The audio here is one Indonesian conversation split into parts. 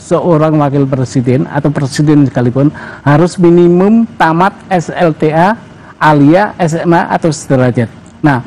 seorang wakil presiden atau presiden sekalipun harus minimum tamat SLTA, alia, SMA atau sederajat. Nah,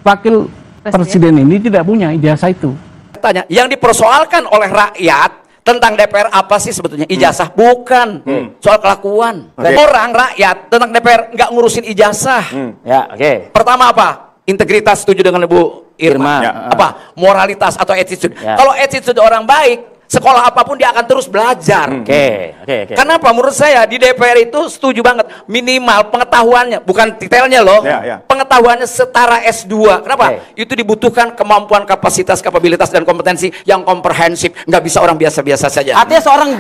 wakil presiden ini tidak punya ijazah itu. Tanya, yang dipersoalkan oleh rakyat tentang DPR apa sih sebetulnya? Ijazah? Bukan. Soal kelakuan. Orang rakyat tentang DPR nggak ngurusin ijazah. Ya, oke. Pertama apa? Integritas, setuju dengan Ibu Irma. Apa? Moralitas atau attitude. Kalau attitude orang baik, sekolah apapun dia akan terus belajar. Oke. Kenapa? Menurut saya di DPR itu setuju banget. Minimal pengetahuannya, bukan detailnya loh. Pengetahuannya setara S2. Kenapa? Itu dibutuhkan kemampuan, kapasitas, kapabilitas, dan kompetensi yang komprehensif. Nggak bisa orang biasa-biasa saja. Artinya seorang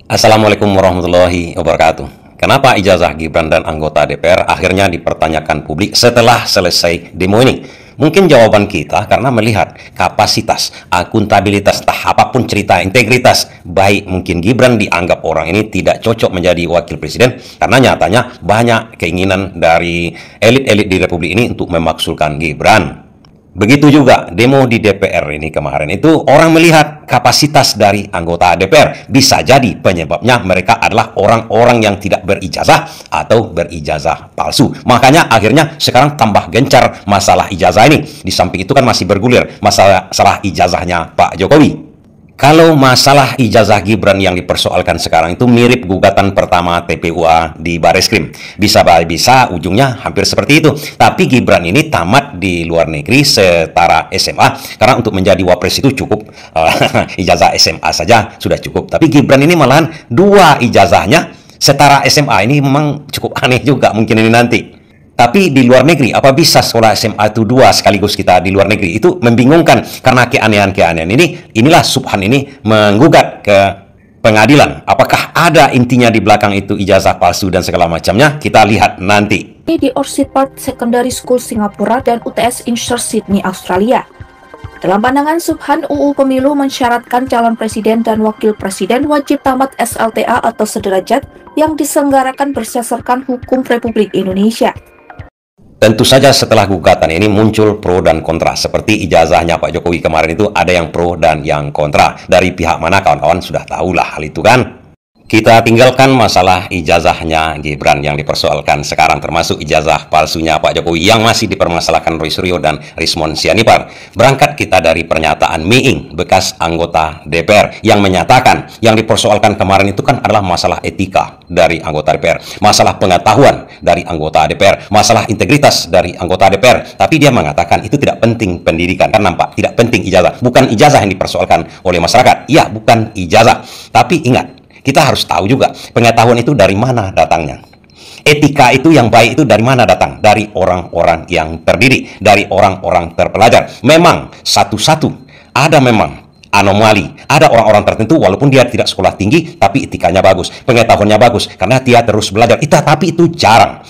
Assalamualaikum warahmatullahi wabarakatuh. Kenapa ijazah Gibran dan anggota DPR akhirnya dipertanyakan publik setelah selesai demo ini? Mungkin jawaban kita karena melihat kapasitas, akuntabilitas, entah apapun cerita, integritas, baik mungkin Gibran dianggap orang ini tidak cocok menjadi wakil presiden karena nyatanya banyak keinginan dari elit-elit di Republik ini untuk memaksulkan Gibran. Begitu juga demo di DPR ini kemarin itu orang melihat kapasitas dari anggota DPR. Bisa jadi penyebabnya mereka adalah orang-orang yang tidak berijazah atau berijazah palsu. Makanya akhirnya sekarang tambah gencar masalah ijazah ini. Di samping itu kan masih bergulir masalah ijazahnya Pak Jokowi. Kalau masalah ijazah Gibran yang dipersoalkan sekarang itu mirip gugatan pertama TPUA di Bareskrim. Bisa ujungnya hampir seperti itu. Tapi Gibran ini tamat di luar negeri setara SMA. Karena untuk menjadi wapres itu cukup ijazah SMA saja sudah cukup. Tapi Gibran ini malahan 2 ijazahnya setara SMA. Ini memang cukup aneh juga mungkin ini nanti. Tapi di luar negeri, apa bisa sekolah SMA itu 2 sekaligus kita di luar negeri? Itu membingungkan karena keanehan-keanehan ini. Inilah Subhan ini menggugat ke pengadilan. Apakah ada intinya di belakang itu ijazah palsu dan segala macamnya? Kita lihat nanti. Di Orchard Park Secondary School Singapura dan UTS Inshore Sydney, Australia. Dalam pandangan Subhan, UU Pemilu mensyaratkan calon presiden dan wakil presiden wajib tamat SLTA atau sederajat yang diselenggarakan berdasarkan hukum Republik Indonesia. Tentu saja setelah gugatan ini muncul pro dan kontra. Seperti ijazahnya Pak Jokowi kemarin itu ada yang pro dan yang kontra. Dari pihak mana kawan-kawan sudah tahulah hal itu kan. Kita tinggalkan masalah ijazahnya Gibran yang dipersoalkan sekarang, termasuk ijazah palsunya Pak Jokowi yang masih dipermasalahkan Roy Suryo dan Rismon Sianipar. Berangkat kita dari pernyataan Miing, bekas anggota DPR, yang menyatakan yang dipersoalkan kemarin itu kan adalah masalah etika dari anggota DPR, masalah pengetahuan dari anggota DPR, masalah integritas dari anggota DPR. Tapi dia mengatakan itu tidak penting pendidikan, kan nampak tidak penting ijazah. Bukan ijazah yang dipersoalkan oleh masyarakat. Iya, bukan ijazah. Tapi ingat, kita harus tahu juga pengetahuan itu dari mana datangnya. Etika itu yang baik itu dari mana datang? Dari orang-orang yang terdidik, dari orang-orang terpelajar. Memang satu-satu ada memang anomali. Ada orang-orang tertentu walaupun dia tidak sekolah tinggi tapi etikanya bagus, pengetahuannya bagus karena dia terus belajar. Tapi itu jarang.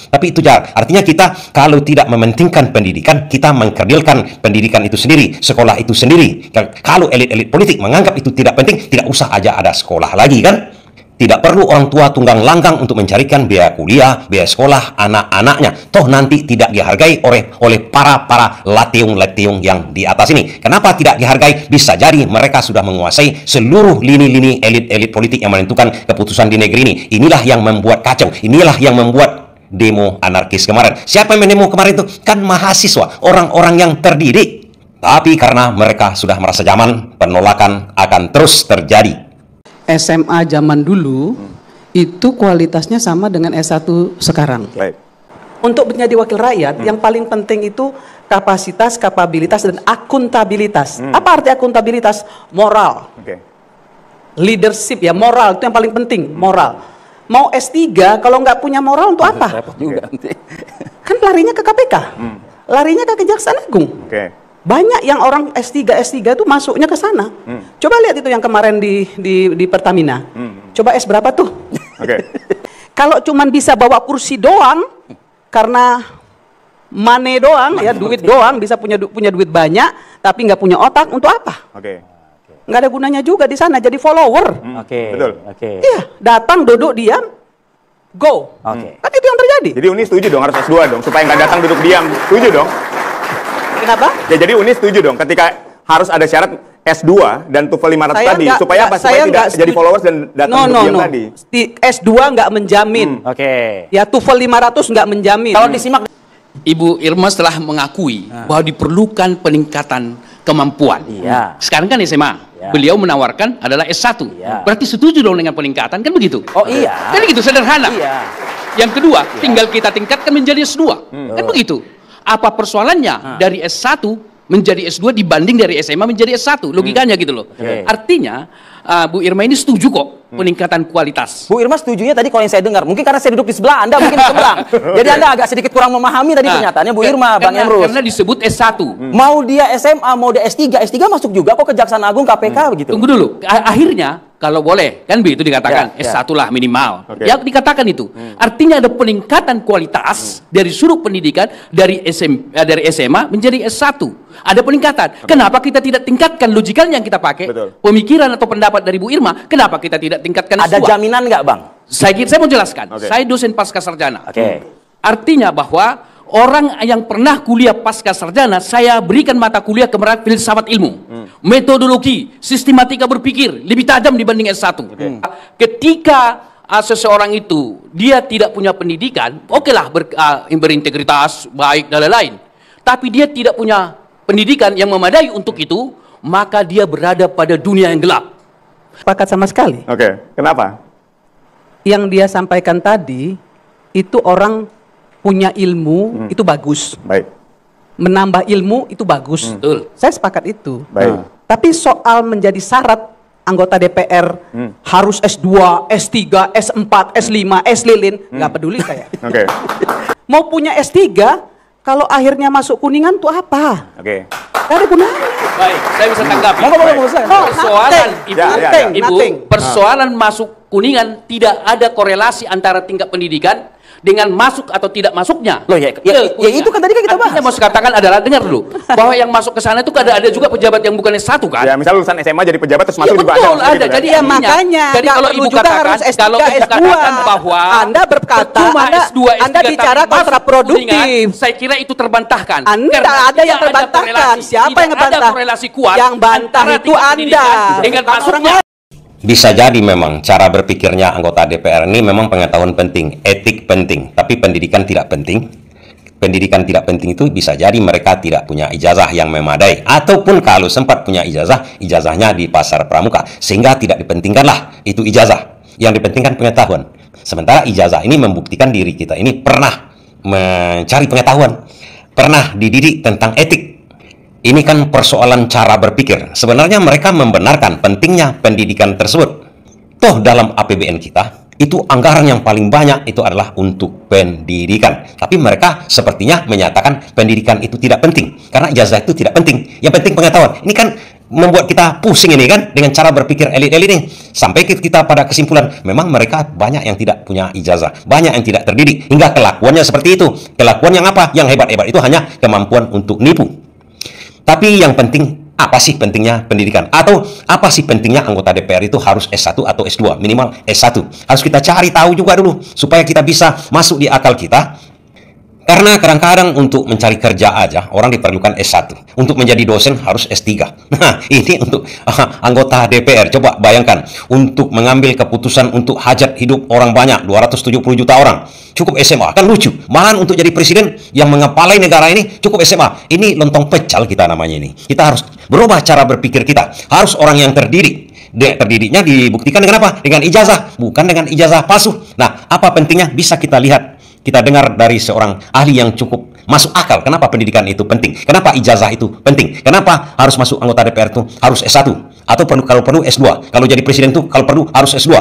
Artinya kita kalau tidak mementingkan pendidikan, kita mengkerdilkan pendidikan itu sendiri, sekolah itu sendiri. Kalau elit-elit politik menganggap itu tidak penting, tidak usah aja ada sekolah lagi kan? Tidak perlu orang tua tunggang langgang untuk mencarikan biaya kuliah, biaya sekolah anak-anaknya. Toh nanti tidak dihargai oleh para latiung-latiung yang di atas ini. Kenapa tidak dihargai? Bisa jadi mereka sudah menguasai seluruh lini-lini elit-elit politik yang menentukan keputusan di negeri ini. Inilah yang membuat kacau. Inilah yang membuat demo anarkis kemarin. Siapa yang mendemo kemarin itu? Kan mahasiswa, orang-orang yang terdidik. Tapi karena mereka sudah merasa zaman, penolakan akan terus terjadi. SMA zaman dulu itu kualitasnya sama dengan S1 sekarang. Untuk menjadi wakil rakyat, yang paling penting itu kapasitas, kapabilitas, dan akuntabilitas. Apa arti akuntabilitas? Moral. Leadership ya, moral itu yang paling penting, moral. Mau S3 kalau nggak punya moral untuk apa? Kan larinya ke KPK, larinya ke Kejaksaan Agung. Banyak yang orang S3 itu masuknya ke sana. Coba lihat itu yang kemarin di Pertamina. Coba S berapa tuh? Kalau cuman bisa bawa kursi doang, karena money doang, ya duit doang, bisa punya duit banyak, tapi nggak punya otak, untuk apa? Nggak ada gunanya juga di sana, jadi follower. Betul. Iya, datang, duduk, diam, go. Kan itu yang terjadi. Jadi Uni setuju dong harus S2 dong, supaya nggak datang duduk diam. Setuju dong? Kenapa? Ya, jadi Uni setuju dong ketika harus ada syarat S2 dan TOEFL 500 tadi, supaya apa? Supaya tidak jadi followers dan datang duduk diam tadi. S2 nggak menjamin. Ya, TOEFL 500 nggak menjamin. Kalau disimak, Ibu Irma setelah mengakui bahwa diperlukan peningkatan kemampuan. Sekarang kan SMA. Beliau menawarkan adalah S1. Berarti setuju dong dengan peningkatan, kan begitu? Kan begitu, sederhana. Yang kedua, tinggal kita tingkatkan menjadi S2. Kan begitu. Apa persoalannya dari S1 menjadi S2 dibanding dari SMA menjadi S1? Logikanya gitu loh. Artinya, Bu Irma ini setuju kok peningkatan kualitas. Bu Irma setujunya tadi kalau yang saya dengar, mungkin karena saya duduk di sebelah Anda, mungkin di seberang. Jadi Anda agak sedikit kurang memahami tadi pernyataannya Bu Irma, Bang Emrus. Karena disebut S1. Mau dia SMA, mau dia S3, S3 masuk juga kok Kejaksaan Agung, KPK begitu. Tunggu dulu, akhirnya kalau boleh, kan begitu dikatakan, S1 lah minimal. Ya dikatakan itu. Artinya ada peningkatan kualitas dari sudut pendidikan dari SMA menjadi S1. Ada peningkatan. Kenapa kita tidak tingkatkan logikanya yang kita pakai? Pemikiran atau pendapat dari Bu Irma, kenapa kita tidak tingkatkan S2? Ada jaminan nggak, Bang? Saya mau jelaskan. Saya dosen pasca sarjana. Artinya bahwa orang yang pernah kuliah pasca sarjana, saya berikan mata kuliah kemarin filsafat ilmu, metodologi, sistematika berpikir lebih tajam dibanding S1. Ketika seseorang itu dia tidak punya pendidikan, okelah berintegritas, baik dan lain-lain, tapi dia tidak punya pendidikan yang memadai untuk itu, maka dia berada pada dunia yang gelap. Sepakat sama sekali. Kenapa? Yang dia sampaikan tadi, itu orang punya ilmu, itu bagus. Menambah ilmu, itu bagus. Saya sepakat itu. Tapi soal menjadi syarat anggota DPR harus S2, S3, S4, S5, S lilin, nggak peduli saya. Mau punya S3, kalau akhirnya masuk Kuningan tuh apa? Gak ada gunanya. Baik, saya bisa tanggapi. Persoalan persoalan masuk Kuningan tidak ada korelasi antara tingkat pendidikan dengan masuk atau tidak masuknya. Loh ya itu kan tadi kan kita bahas. Yang mau saya katakan adalah, dengar dulu, bahwa yang masuk ke sana itu ada juga pejabat yang bukan S1 kan? Ya, misal lulusan SMA jadi pejabat terus masuk juga betul, ada. Gitu, jadi ya makanya, jadi kalau Ibu katakan, kalau Ibu katakan bahwa Anda berkata, Anda bicara kontraproduktif. Saya kira itu terbantahkan. Anda ada yang terbantahkan. Siapa yang ngebantah? Ada korelasi kuat. Yang bantah itu Anda. Dengan masuknya. Bisa jadi memang cara berpikirnya anggota DPR ini memang pengetahuan penting, etik penting, tapi pendidikan tidak penting. Pendidikan tidak penting itu bisa jadi mereka tidak punya ijazah yang memadai, ataupun kalau sempat punya ijazah, ijazahnya di pasar pramuka, sehingga tidak dipentingkanlah itu ijazah. Yang dipentingkan pengetahuan. Sementara ijazah ini membuktikan diri kita ini pernah mencari pengetahuan, pernah dididik tentang etik. Ini kan persoalan cara berpikir. Sebenarnya mereka membenarkan pentingnya pendidikan tersebut. Toh dalam APBN kita, itu anggaran yang paling banyak itu adalah untuk pendidikan. Tapi mereka sepertinya menyatakan pendidikan itu tidak penting. Karena ijazah itu tidak penting. Yang penting pengetahuan. Ini kan membuat kita pusing ini kan, dengan cara berpikir elit-elit ini. Sampai kita pada kesimpulan, memang mereka banyak yang tidak punya ijazah. Banyak yang tidak terdidik. Hingga kelakuannya seperti itu. Kelakuan yang apa? Yang hebat-hebat itu hanya kemampuan untuk nipu. Tapi yang penting, apa sih pentingnya pendidikan? Atau apa sih pentingnya anggota DPR itu harus S1 atau S2? Minimal S1. Harus kita cari tahu juga dulu, supaya kita bisa masuk di akal kita. Karena kadang-kadang untuk mencari kerja aja, orang diperlukan S1. Untuk menjadi dosen harus S3. Nah, ini untuk anggota DPR. Coba bayangkan, untuk mengambil keputusan untuk hajat hidup orang banyak, 270 juta orang. Cukup SMA, kan lucu. Malahan untuk jadi presiden yang mengepalai negara ini, cukup SMA. Ini lontong pecal kita namanya ini. Kita harus berubah cara berpikir kita. Harus orang yang terdidik. Terdidiknya dibuktikan dengan apa? Dengan ijazah, bukan dengan ijazah palsu. Nah, apa pentingnya? Bisa kita lihat. Kita dengar dari seorang ahli yang cukup masuk akal. Kenapa pendidikan itu penting? Kenapa ijazah itu penting? Kenapa harus masuk anggota DPR itu harus S1? Atau kalau perlu S2? Kalau jadi presiden itu kalau perlu harus S2?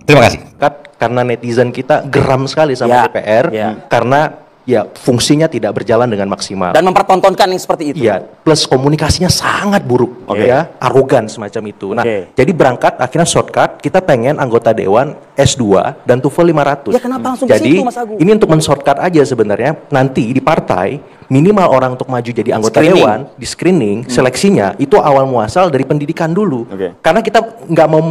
Terima kasih. Karena netizen kita geram sekali sama DPR. Karena ya fungsinya tidak berjalan dengan maksimal. Dan mempertontonkan yang seperti itu. Iya, plus komunikasinya sangat buruk, ya, arogan semacam itu. Nah, jadi berangkat akhirnya shortcut, kita pengen anggota dewan S2 dan TOEFL 500. Ya kenapa langsung jadi, ke situ, Mas Agung? ini untuk men-shortcut aja sebenarnya, nanti di partai, minimal orang untuk maju jadi anggota dewan, di screening, seleksinya, itu awal muasal dari pendidikan dulu. Karena kita nggak mau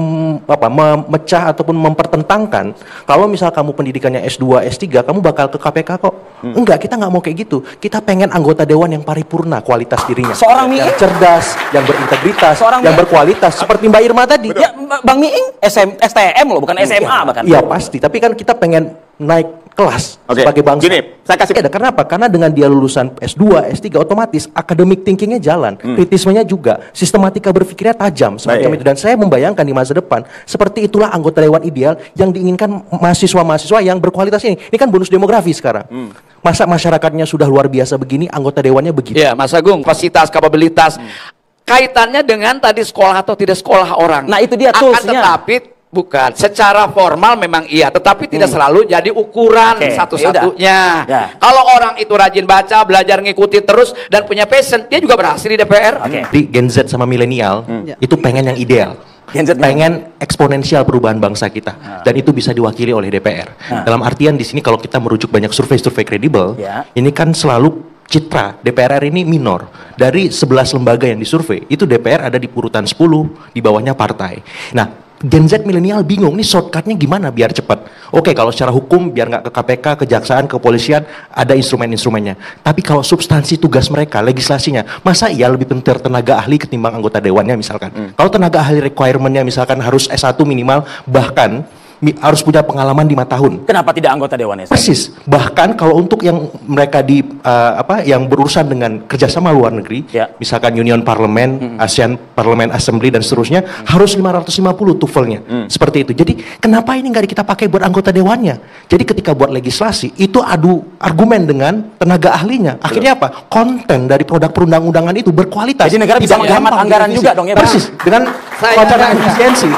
memecah ataupun mempertentangkan, kalau misal kamu pendidikannya S2, S3, kamu bakal ke KPK kok. Enggak, kita nggak mau kayak gitu. Kita pengen anggota dewan yang paripurna kualitas dirinya. Seorang yang cerdas, yang berintegritas, yang berkualitas, seperti Mbak Irma tadi. Ya, Bang Miing STM loh, bukan SMA bahkan. Iya pasti, tapi kan kita pengen naik kelas sebagai bangsa. Gini, saya kasih. Kenapa? Karena dengan dia lulusan S2, S3 otomatis academic thinkingnya jalan, kritismenya juga, sistematika berpikirnya tajam semacam itu. Dan saya membayangkan di masa depan seperti itulah anggota dewan ideal yang diinginkan mahasiswa-mahasiswa yang berkualitas ini. Ini kan bonus demografi sekarang. Masa masyarakatnya sudah luar biasa begini, anggota dewannya begitu. Ya, Mas Agung, kapasitas, kapabilitas, kaitannya dengan tadi sekolah atau tidak sekolah orang. Nah itu dia toolsnya. Tetapi bukan, secara formal memang iya, tetapi tidak selalu jadi ukuran satu-satunya. Kalau orang itu rajin baca, belajar ngikuti terus, dan punya passion, dia juga berhasil di DPR. Di Gen Z sama milenial, itu pengen yang ideal. Pengen eksponensial perubahan bangsa kita, dan itu bisa diwakili oleh DPR. Dalam artian di sini kalau kita merujuk banyak survei-survei kredibel, ini kan selalu citra DPR ini minor. Dari 11 lembaga yang disurvei, itu DPR ada di urutan 10, di bawahnya partai. Nah, Gen Z milenial bingung, nih shortcutnya gimana biar cepat. Oke, kalau secara hukum biar nggak ke KPK, kejaksaan, kepolisian, ada instrumen-instrumennya. Tapi kalau substansi tugas mereka, legislasinya, masa iya lebih penting tenaga ahli ketimbang anggota dewannya misalkan. Kalau tenaga ahli requirement-nya misalkan harus S1 minimal, bahkan harus punya pengalaman 5 tahun. Kenapa tidak anggota dewan? Persis. Bahkan kalau untuk yang mereka di yang berurusan dengan kerjasama luar negeri, misalkan Union Parliament, ASEAN Parliament Assembly dan seterusnya, harus 550 TOEFL-nya. Seperti itu. Jadi kenapa ini nggak kita pakai buat anggota dewannya? Jadi ketika buat legislasi itu adu argumen dengan tenaga ahlinya. Akhirnya apa? Konten dari produk perundang-undangan itu berkualitas. Jadi negara bisa menghemat anggaran juga dong ya, Pak? Persis. Dengan wacana efisiensi.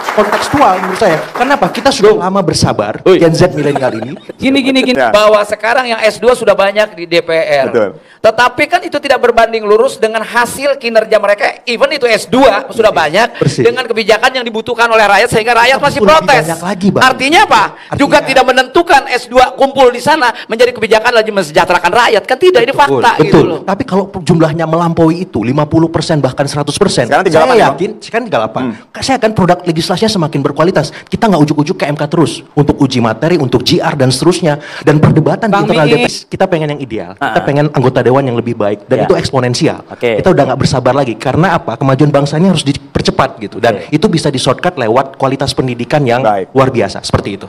Kontekstual menurut saya. Kenapa? Kita sudah lama bersabar, Gen Z milenial ini. Gini. Bahwa sekarang yang S2 sudah banyak di DPR. Betul. Tetapi kan itu tidak berbanding lurus dengan hasil kinerja mereka. Even itu S2 sudah banyak dengan kebijakan yang dibutuhkan oleh rakyat sehingga rakyat masih protes. Artinya apa? Juga tidak menentukan S2 kumpul di sana menjadi kebijakan lagi mensejahterakan rakyat. Kan tidak, ini fakta. Betul. Gitu loh. Tapi kalau jumlahnya melampaui itu 50% bahkan 100%. Saya yakin sekarang 38. Saya akan produk legislasinya semakin berkualitas. Kita nggak ujuk-ujuk ke MK terus untuk uji materi, untuk GR dan seterusnya. Dan perdebatan di internal DPR, kita pengen yang ideal. Kita pengen anggota dewan yang lebih baik dan itu eksponensial. Kita udah nggak bersabar lagi karena apa? Kemajuan bangsanya harus dipercepat gitu dan itu bisa di shortcut lewat kualitas pendidikan yang luar biasa seperti itu.